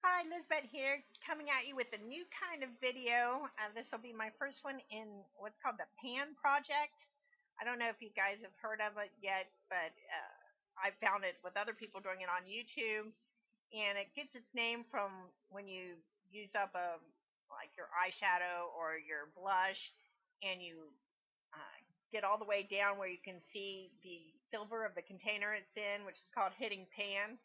Hi, Lizbet here, coming at you with a new kind of video. This will be my first one in what's called the Pan Project. I don't know if you guys have heard of it yet, but I found it with other people doing it on YouTube, and it gets its name from when you use up like your eyeshadow or your blush, and you uh, get all the way down where you can see the silver of the container it's in, which is called hitting pan.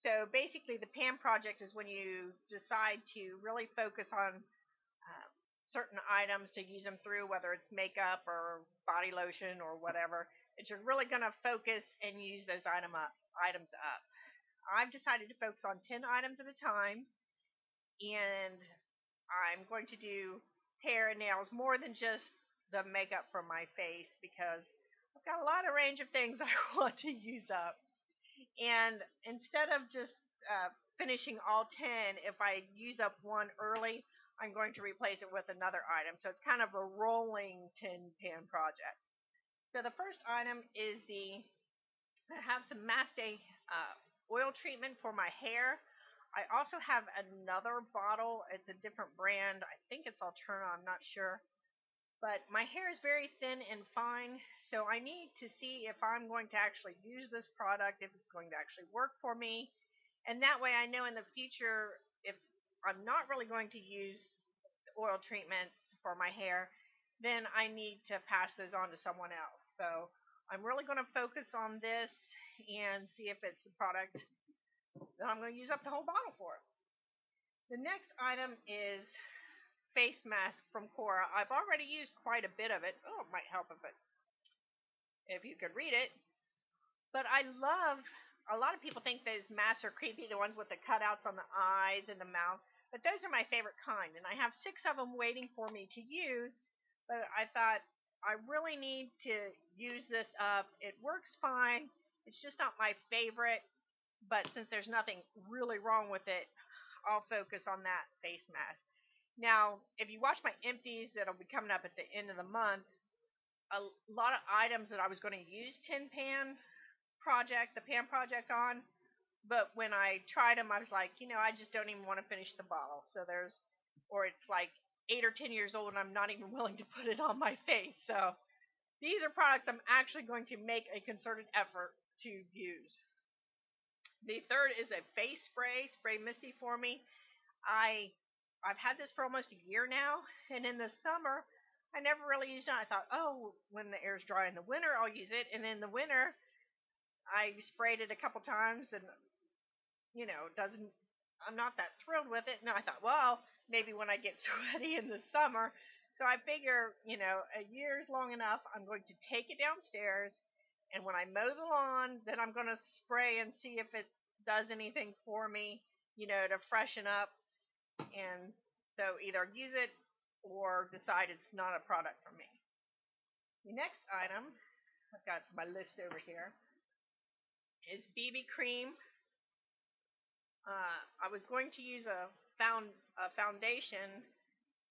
So basically, the PAM project is when you decide to really focus on certain items to use them through, whether it's makeup or body lotion or whatever, that you're really going to focus and use those items up. I've decided to focus on 10 items at a time, and I'm going to do hair and nails more than just the makeup for my face because I've got a lot of range of things I want to use up. And instead of just finishing all 10, if I use up one early, I'm going to replace it with another item. So it's kind of a rolling 10 pan project. So the first item is I have some Mastey oil treatment for my hair. I also have another bottle. It's a different brand. I think it's Alterna. I'm not sure. But my hair is very thin and fine, so I need to see if I'm going to actually use this product, if it's going to actually work for me. And that way I know in the future if I'm not really going to use oil treatments for my hair, then I need to pass those on to someone else. So I'm really going to focus on this and see if it's a product that I'm going to use up the whole bottle for. The next item is face mask from Kora. I've already used quite a bit of it. Oh, it might help if you could read it. But I love, a lot of people think those masks are creepy, the ones with the cutouts on the eyes and the mouth. But those are my favorite kind. And I have 6 of them waiting for me to use. But I thought, I really need to use this up. It works fine. It's just not my favorite. But since there's nothing really wrong with it, I'll focus on that face mask. Now, if you watch my empties that'll be coming up at the end of the month, a lot of items that I was going to use the Pan project on, but when I tried them, I was like, I just don't even want to finish the bottle. So or it's like 8 or 10 years old and I'm not even willing to put it on my face. So these are products I'm actually going to make a concerted effort to use. The third is a face spray Misty for me. I've had this for almost a year now, and in the summer, I never really used it. I thought, oh, when the air's dry in the winter, I'll use it. And in the winter, I sprayed it a couple times, and doesn't. I'm not that thrilled with it. And I thought, well, maybe when I get sweaty in the summer. So I figure, a year is long enough. I'm going to take it downstairs, and when I mow the lawn, then I'm going to spray and see if it does anything for me, to freshen up. And so either use it or decide it's not a product for me. The next item, I've got my list over here, is BB cream. I was going to use a foundation,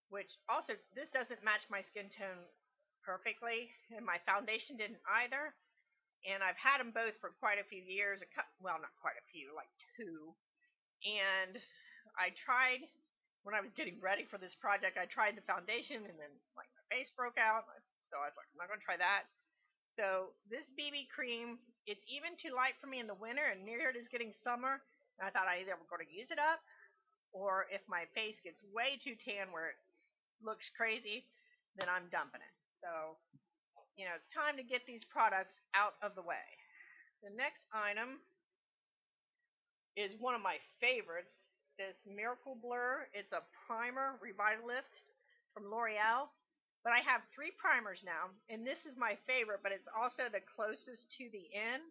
which also, this doesn't match my skin tone perfectly, and my foundation didn't either. And I've had them both for quite a few years. Well, not quite a few, like 2. And I tried, when I was getting ready for this project, I tried the foundation, and then like my face broke out. So I was like, I'm not going to try that. So this BB cream, it's even too light for me in the winter, and near it is getting summer. And I thought I either were going to use it up, or if my face gets way too tan where it looks crazy, then I'm dumping it. So, it's time to get these products out of the way. The next item is one of my favorites, this Miracle Blur. It's a primer, Revitalift from Loreal. But I have 3 primers now, and this is my favorite, but it's also the closest to the end.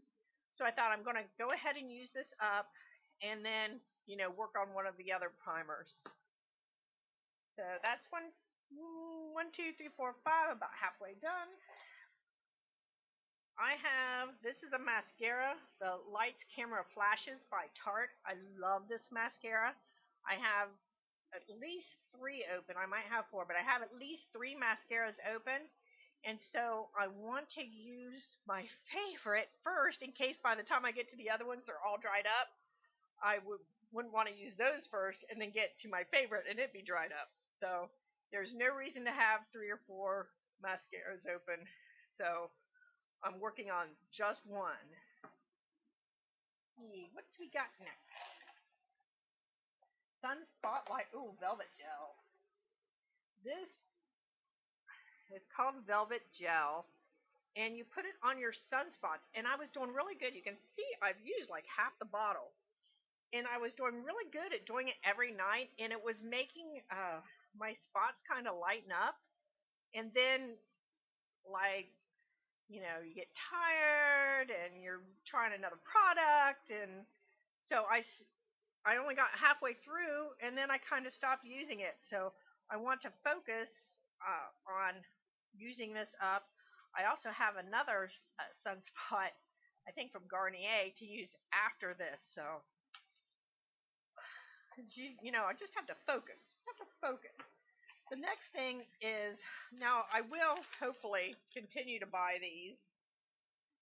So I thought I'm going to go ahead and use this up, and then, work on one of the other primers. So that's 1, 2, 3, 4, 5, about halfway done. This is a mascara, the Lights Camera Flashes by Tarte. I love this mascara. I have at least 3 open. I might have 4, but I have at least 3 mascaras open. And so I want to use my favorite first in case by the time I get to the other ones, they're all dried up. I would wouldn't want to use those first and then get to my favorite and it be dried up. So there's no reason to have 3 or 4 mascaras open. So I'm working on just one. What do we got next? Sun Spotlight. Ooh, Velvet Gel. This is called Velvet Gel. And you put it on your sunspots. And I was doing really good. You can see I've used like half the bottle. And I was doing really good at doing it every night. And it was making my spots kind of lighten up. And then, like, you know, you get tired and you're trying another product. And so I only got halfway through. And then I kind of stopped using it. So I want to focus on using this up. I also have another sunspot, I think from Garnier, to use after this. So, you know, I just have to focus. The next thing is, now I will hopefully continue to buy these,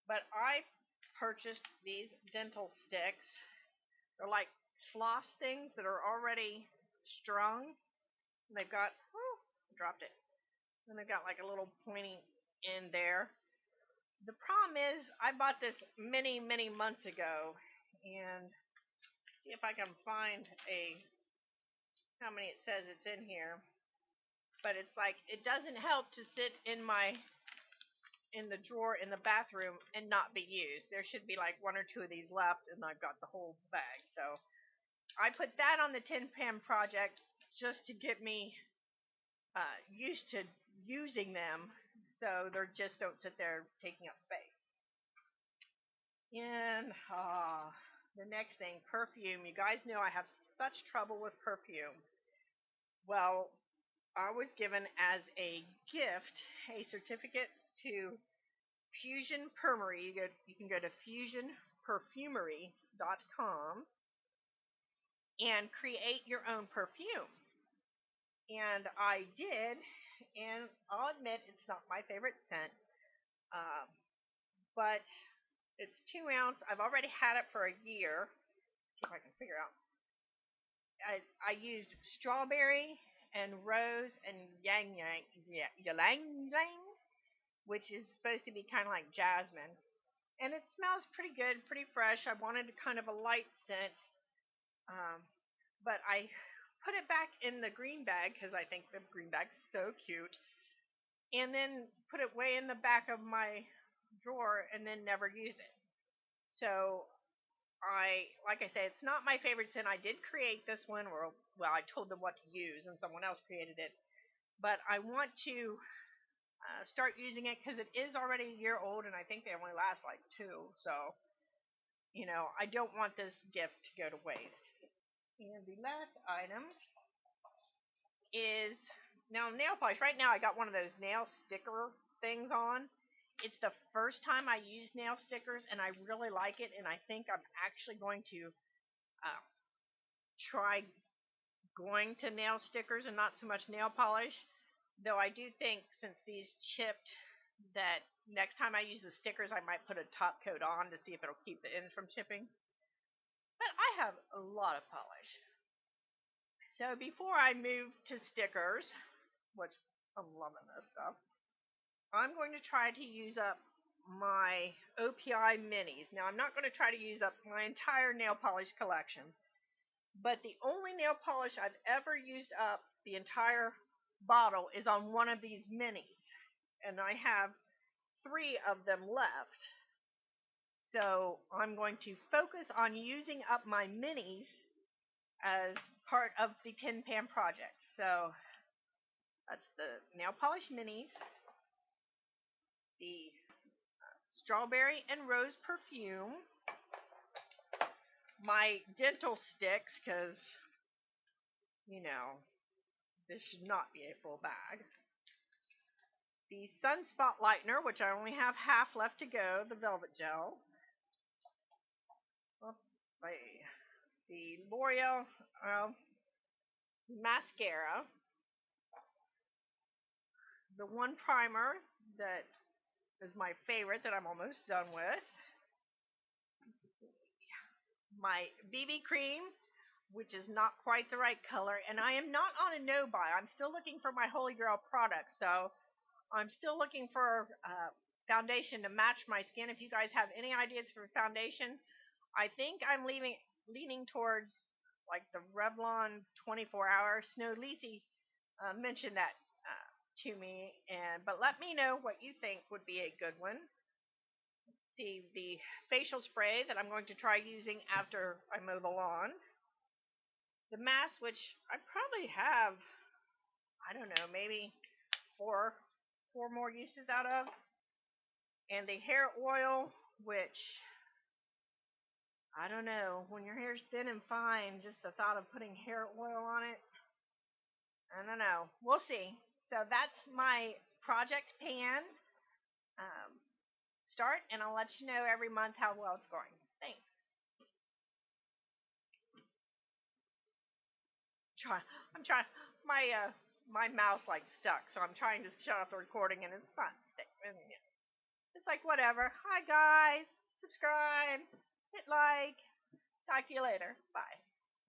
but I purchased these dental sticks. They're like floss things that are already strung. And they've got, dropped it. And they've got like a little pointy end there. The problem is, I bought this many, many months ago, and see if I can find how many it says it's in here. But it's like, it doesn't help to sit in the drawer in the bathroom and not be used. There should be like 1 or 2 of these left, and I've got the whole bag. So I put that on the tin pan project just to get me used to using them. So they just don't sit there taking up space. And the next thing, perfume. You guys know I have such trouble with perfume. Well, I was given as a gift a certificate to Fusion Perfumery. You can go to fusionperfumery.com and create your own perfume. And I did, and I'll admit it's not my favorite scent, but it's 2 ounce. I've already had it for a year. See if I can figure out. I used strawberry and rose and Ylang, which is supposed to be kind of like jasmine. And it smells pretty good, pretty fresh. I wanted kind of a light scent. But I put it back in the green bag because I think the green bag's so cute. And then put it way in the back of my drawer and then never use it. So like I say, it's not my favorite scent. I did create this one, or well, I told them what to use, and someone else created it. But I want to start using it because it is already a year old, and I think they only last like 2. So, you know, I don't want this gift to go to waste. And the last item is now nail polish. Right now, I got one of those nail sticker things on. It's the first time I use nail stickers, and I really like it, and I think I'm actually going to try going to nail stickers and not so much nail polish. Though I do think, since these chipped, that next time I use the stickers, I might put a top coat on to see if it'll keep the ends from chipping. But I have a lot of polish. So before I move to stickers, which I'm loving this stuff, I'm going to try to use up my OPI minis. Now, I'm not going to try to use up my entire nail polish collection, but the only nail polish I've ever used up the entire bottle is on one of these minis, and I have 3 of them left. So I'm going to focus on using up my minis as part of the tin pan project. So that's the nail polish minis, the strawberry and rose perfume, my dental sticks, because, you know, this should not be a full bag, the Sunspot Lightener, which I only have half left to go, the Velvet Gel, the Loreal Mascara, the one primer that is my favorite that I'm almost done with, my BB cream. which is not quite the right color. And I am not on a no buy. I'm still looking for my Holy Grail product. So I'm still looking for foundation to match my skin. If you guys have any ideas for foundation, I think I'm leaning towards like the Revlon 24 Hour. Snow Lisi mentioned that to me, but let me know what you think would be a good one. See, the facial spray that I'm going to try using after I mow the lawn. The mask, which I probably have, I don't know, maybe four more uses out of. And the hair oil, which I don't know, when your hair's thin and fine, just the thought of putting hair oil on it, I don't know. We'll see. So that's my project pan start, and I'll let you know every month how well it's going. Thanks. I'm trying. My mouth like stuck, so I'm trying to shut off the recording, and it's not. It's like whatever. Hi guys, subscribe, hit like. Talk to you later. Bye.